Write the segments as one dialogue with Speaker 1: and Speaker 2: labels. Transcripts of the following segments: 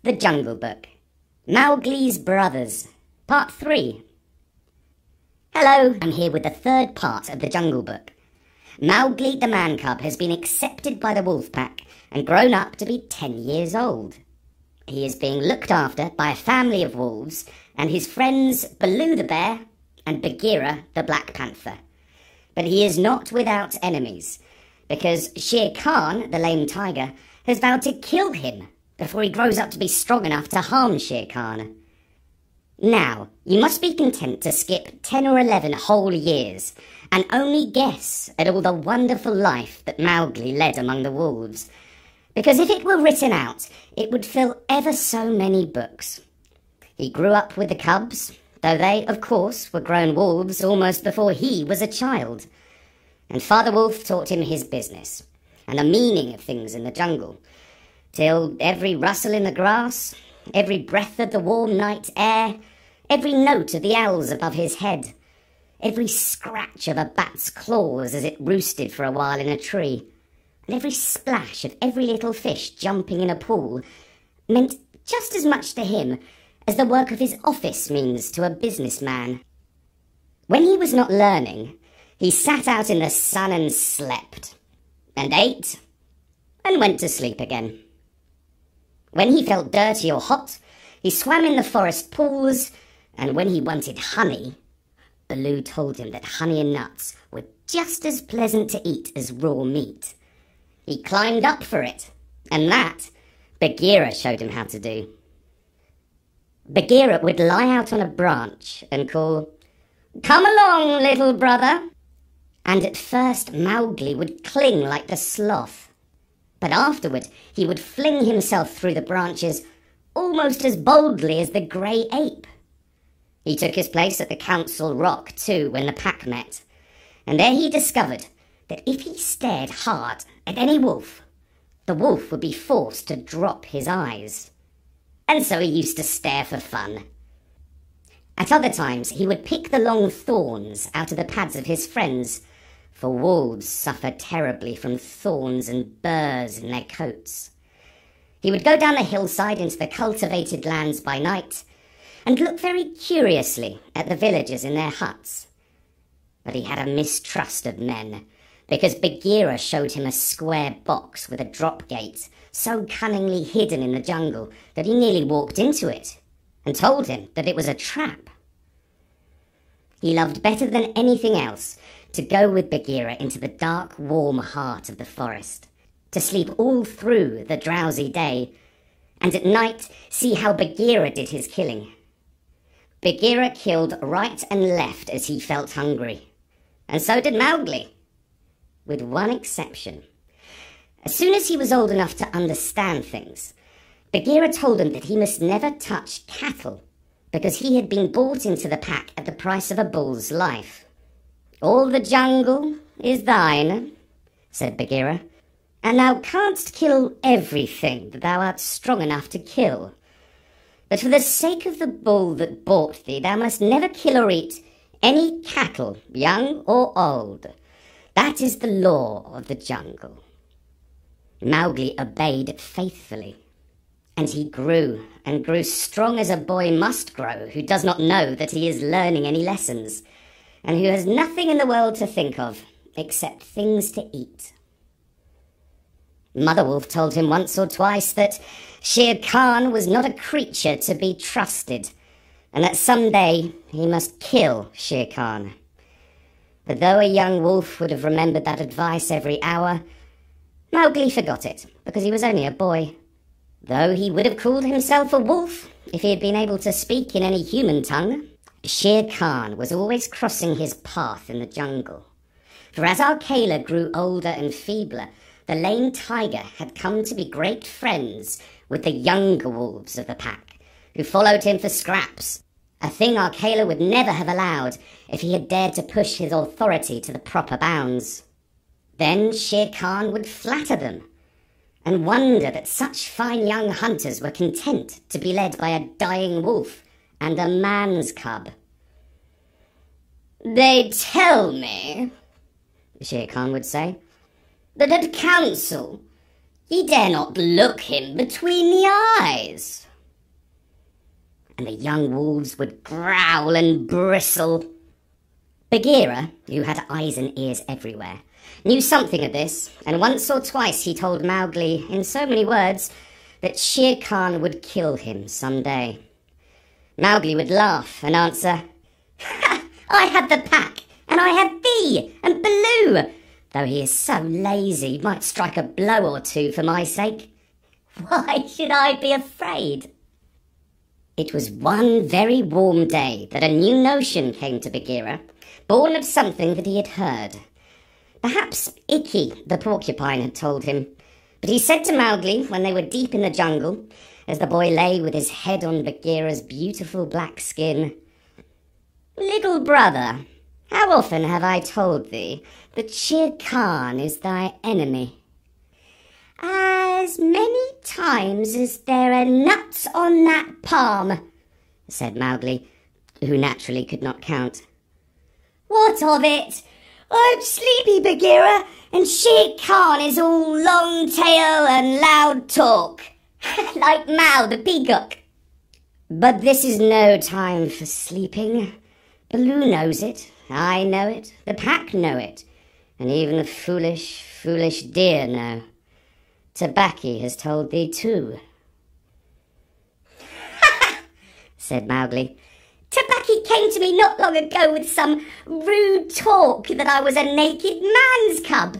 Speaker 1: The Jungle Book, Mowgli's Brothers, Part 3. Hello, I'm here with the third part of the Jungle Book. Mowgli the mancub has been accepted by the wolf pack and grown up to be 10 years old. He is being looked after by a family of wolves and his friends Baloo the bear and Bagheera the black panther. But he is not without enemies, because Shere Khan, the lame tiger, has vowed to kill him before he grows up to be strong enough to harm Shere Khan. Now, you must be content to skip 10 or 11 whole years and only guess at all the wonderful life that Mowgli led among the wolves, because if it were written out, it would fill ever so many books. He grew up with the cubs, though they, of course, were grown wolves almost before he was a child. And Father Wolf taught him his business and the meaning of things in the jungle, till every rustle in the grass, every breath of the warm night air, every note of the owls above his head, every scratch of a bat's claws as it roosted for a while in a tree, and every splash of every little fish jumping in a pool meant just as much to him as the work of his office means to a businessman. When he was not learning, he sat out in the sun and slept, and ate, and went to sleep again. When he felt dirty or hot, he swam in the forest pools, and when he wanted honey, Baloo told him that honey and nuts were just as pleasant to eat as raw meat. He climbed up for it, and that Bagheera showed him how to do. Bagheera would lie out on a branch and call, "Come along, little brother." And at first Mowgli would cling like the sloth, but afterward he would fling himself through the branches almost as boldly as the grey ape. He took his place at the council rock too when the pack met, and there he discovered that if he stared hard at any wolf, the wolf would be forced to drop his eyes. And so he used to stare for fun. At other times he would pick the long thorns out of the pads of his friends, for wolves suffer terribly from thorns and burs in their coats. He would go down the hillside into the cultivated lands by night and look very curiously at the villagers in their huts. But he had a mistrust of men, because Bagheera showed him a square box with a drop gate so cunningly hidden in the jungle that he nearly walked into it, and told him that it was a trap. He loved better than anything else to go with Bagheera into the dark, warm heart of the forest, to sleep all through the drowsy day, and at night see how Bagheera did his killing. Bagheera killed right and left as he felt hungry, and so did Mowgli, with one exception. As soon as he was old enough to understand things, Bagheera told him that he must never touch cattle, because he had been bought into the pack at the price of a bull's life. "All the jungle is thine," said Bagheera, "and thou canst kill everything that thou art strong enough to kill. But for the sake of the bull that bought thee, thou must never kill or eat any cattle, young or old. That is the law of the jungle." Mowgli obeyed faithfully, and he grew and grew strong as a boy must grow who does not know that he is learning any lessons, and who has nothing in the world to think of except things to eat. Mother Wolf told him once or twice that Shere Khan was not a creature to be trusted, and that some day he must kill Shere Khan. But though a young wolf would have remembered that advice every hour, Mowgli forgot it, because he was only a boy, though he would have called himself a wolf if he had been able to speak in any human tongue. Shere Khan was always crossing his path in the jungle, for as our Kayla grew older and feebler, the lame tiger had come to be great friends with the younger wolves of the pack, who followed him for scraps, a thing our Kayla would never have allowed if he had dared to push his authority to the proper bounds. Then Shere Khan would flatter them, and wonder that such fine young hunters were content to be led by a dying wolf and a man's cub. "They tell me," Shere Khan would say, "that at council ye dare not look him between the eyes. and the young wolves would growl and bristle. Bagheera, who had eyes and ears everywhere, knew something of this, and once or twice he told Mowgli, in so many words, that Shere Khan would kill him some day. Mowgli would laugh and answer, "Ha! I have the pack, and I have thee and Baloo, though he is so lazy might strike a blow or two for my sake. Why should I be afraid?" It was one very warm day that a new notion came to Bagheera, born of something that he had heard. Perhaps Ikki, the porcupine, had told him, but he said to Mowgli when they were deep in the jungle, as the boy lay with his head on Bagheera's beautiful black skin, "Little brother, how often have I told thee that Shere Khan is thy enemy?" "As many times as there are nuts on that palm," said Mowgli, who naturally could not count. "What of it? I'm sleepy, Bagheera, and Shere Khan is all long tail and loud talk, like Mao the peacock." "But this is no time for sleeping. Baloo knows it, I know it, the pack know it, and even the foolish, foolish deer know. Tabaki has told thee too." said Mowgli. "Tabaki came to me not long ago with some rude talk that I was a naked man's cub,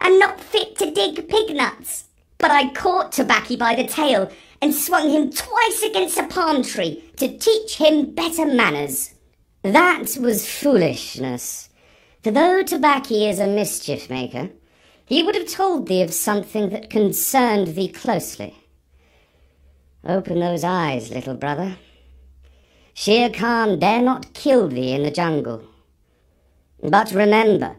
Speaker 1: and not fit to dig pig nuts. But I caught Tabaki by the tail and swung him twice against a palm tree to teach him better manners." That was foolishness, for though Tabaki is a mischief maker, he would have told thee of something that concerned thee closely. Open those eyes, little brother. Shere Khan dare not kill thee in the jungle. But remember,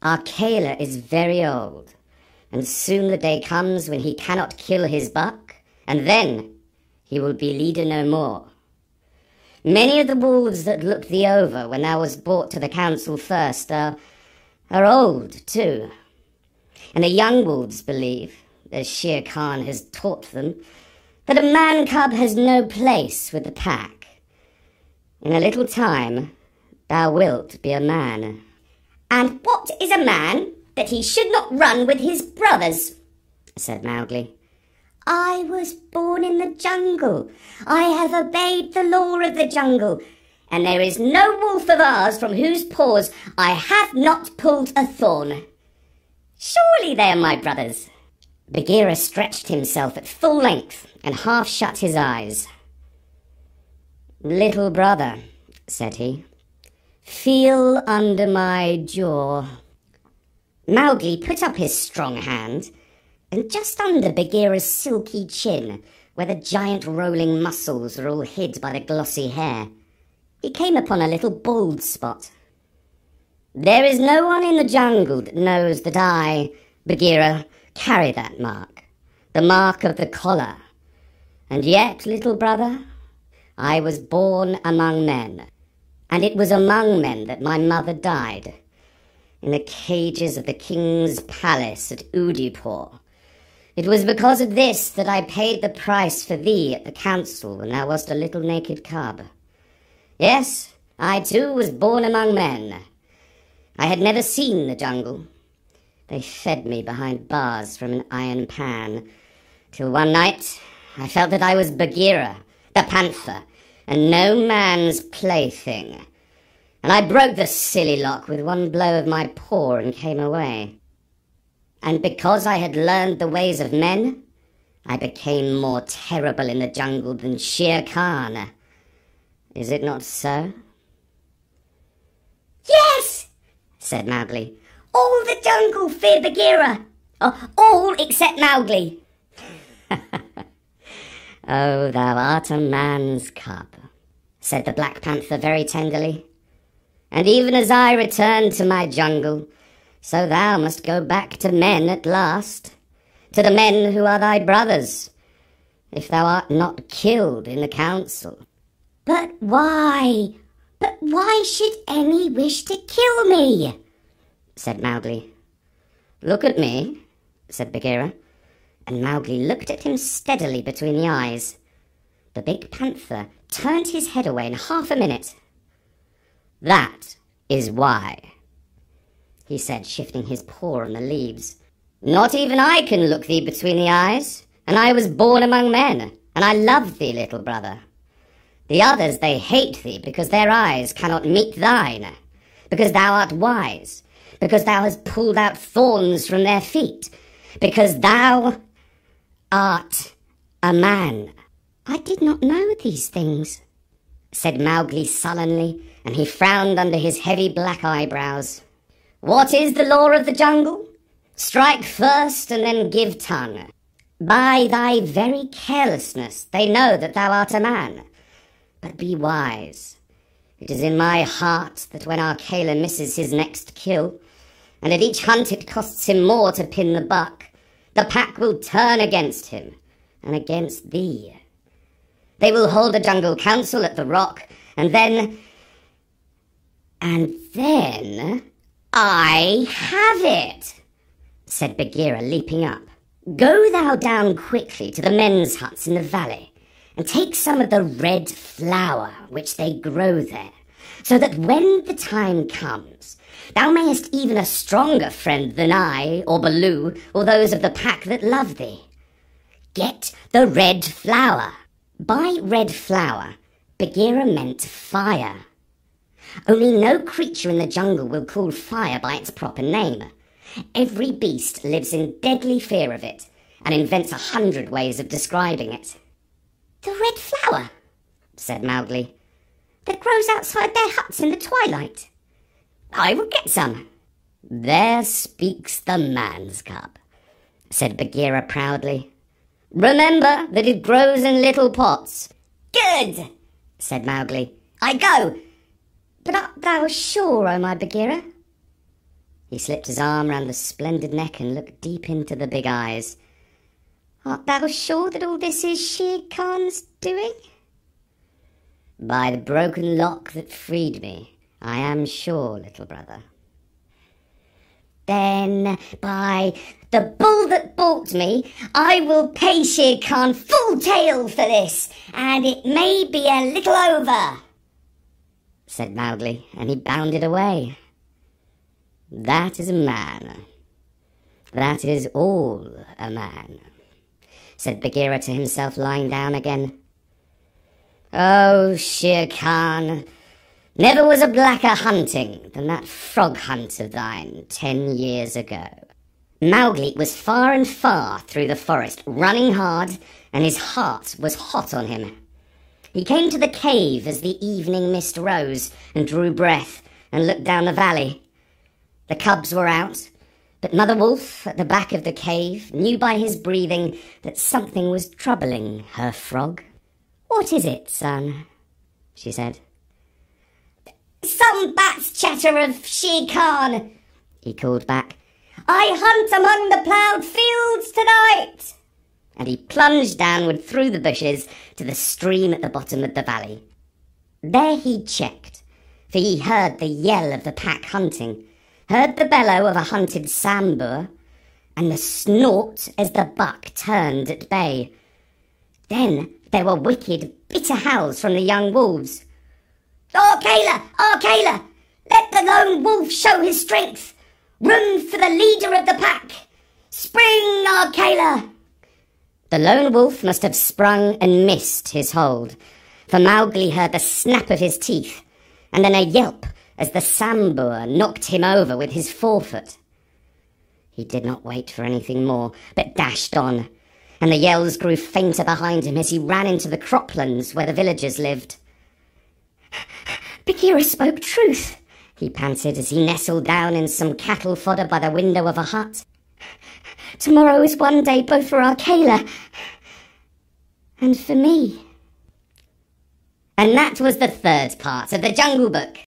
Speaker 1: our Kala is very old, and soon the day comes when he cannot kill his buck, and then he will be leader no more. Many of the wolves that looked thee over when thou was brought to the council first are old too, and the young wolves believe, as Shere Khan has taught them, that a man-cub has no place with the pack. In a little time, thou wilt be a man." "And what is a man that he should not run with his brothers?" said Mowgli. "I was born in the jungle. I have obeyed the law of the jungle, and there is no wolf of ours from whose paws I have not pulled a thorn. Surely they are my brothers." Bagheera stretched himself at full length and half shut his eyes. "Little brother," said he, "feel under my jaw." Mowgli put up his strong hand, and just under Bagheera's silky chin, where the giant rolling muscles were all hid by the glossy hair, he came upon a little bald spot. "There is no one in the jungle that knows that I, Bagheera, carry that mark, the mark of the collar. And yet, little brother, I was born among men, and it was among men that my mother died, in the cages of the king's palace at Udipur. It was because of this that I paid the price for thee at the council when thou wast a little naked cub. Yes, I too was born among men. I had never seen the jungle. They fed me behind bars from an iron pan, till one night I felt that I was Bagheera, the Pantha, and no man's plaything. And I broke the silly lock with one blow of my paw and came away. And because I had learned the ways of men, I became more terrible in the jungle than Shere Khan. Is it not so?" "Yes," said Mowgli. "All the jungle fear Bagheera. All except Mowgli." "Oh, thou art a man's cub," said the Black Panther very tenderly. "And even as I return to my jungle, so thou must go back to men at last, to the men who are thy brothers, if thou art not killed in the council." But why should any wish to kill me?" said Mowgli. "Look at me," said Bagheera, and Mowgli looked at him steadily between the eyes. The big panther turned his head away in half a minute. "That is why," he said, shifting his paw on the leaves. "Not even I can look thee between the eyes, and I was born among men, and I love thee, little brother. The others, they hate thee, because their eyes cannot meet thine, because thou art wise, because thou hast pulled out thorns from their feet, because thou art a man." "I did not know these things," said Mowgli sullenly, and he frowned under his heavy black eyebrows. "What is the law of the jungle? Strike first and then give tongue. By thy very carelessness they know that thou art a man. But be wise. It is in my heart that when our Kala misses his next kill, and at each hunt it costs him more to pin the buck, the pack will turn against him, and against thee. They will hold a jungle council at the rock, and then I have it," said Bagheera, leaping up. "Go thou down quickly to the men's huts in the valley, and take some of the red flower which they grow there, so that when the time comes, thou mayest even a stronger friend than I, or Baloo, or those of the pack that love thee. Get the red flower." By red flower, Bagheera meant fire. Only no creature in the jungle will call fire by its proper name. Every beast lives in deadly fear of it, and invents 100 ways of describing it. "The red flower," said Mowgli, "that grows outside their huts in the twilight. I will get some." "There speaks the man's cub," said Bagheera proudly. "Remember that it grows in little pots." "Good," said Mowgli. "I go. But art thou sure, O my Bagheera?" He slipped his arm round the splendid neck and looked deep into the big eyes. "Art thou sure that all this is Shere Khan's doing?" "By the broken lock that freed me, I am sure, little brother." "Then, by the bull that balked me, I will pay Shere Khan full tail for this, and it may be a little over," said Mowgli, and he bounded away. "That is a man. That is all a man," said Bagheera to himself, lying down again. "Oh, Shere Khan, never was a blacker hunting than that frog hunt of thine 10 years ago." Mowgli was far and far through the forest, running hard, and his heart was hot on him. He came to the cave as the evening mist rose, and drew breath, and looked down the valley. The cubs were out, but Mother Wolf at the back of the cave knew by his breathing that something was troubling her frog. "What is it, son?" she said. "Some bats chatter of Shere Khan," he called back. "I hunt among the ploughed fields tonight." And he plunged downward through the bushes to the stream at the bottom of the valley. There he checked, for he heard the yell of the pack hunting, heard the bellow of a hunted sambur, and the snort as the buck turned at bay. Then there were wicked, bitter howls from the young wolves. Arkela! Arkela! Let the lone wolf show his strength! Room for the leader of the pack! Spring, Arkela!" The lone wolf must have sprung and missed his hold, for Mowgli heard the snap of his teeth, and then a yelp as the sambur knocked him over with his forefoot. He did not wait for anything more, but dashed on, and the yells grew fainter behind him as he ran into the croplands where the villagers lived. "Bagheera spoke truth," he panted as he nestled down in some cattle fodder by the window of a hut. "Tomorrow is one day both for Arkela and for me." And that was the third part of the Jungle Book.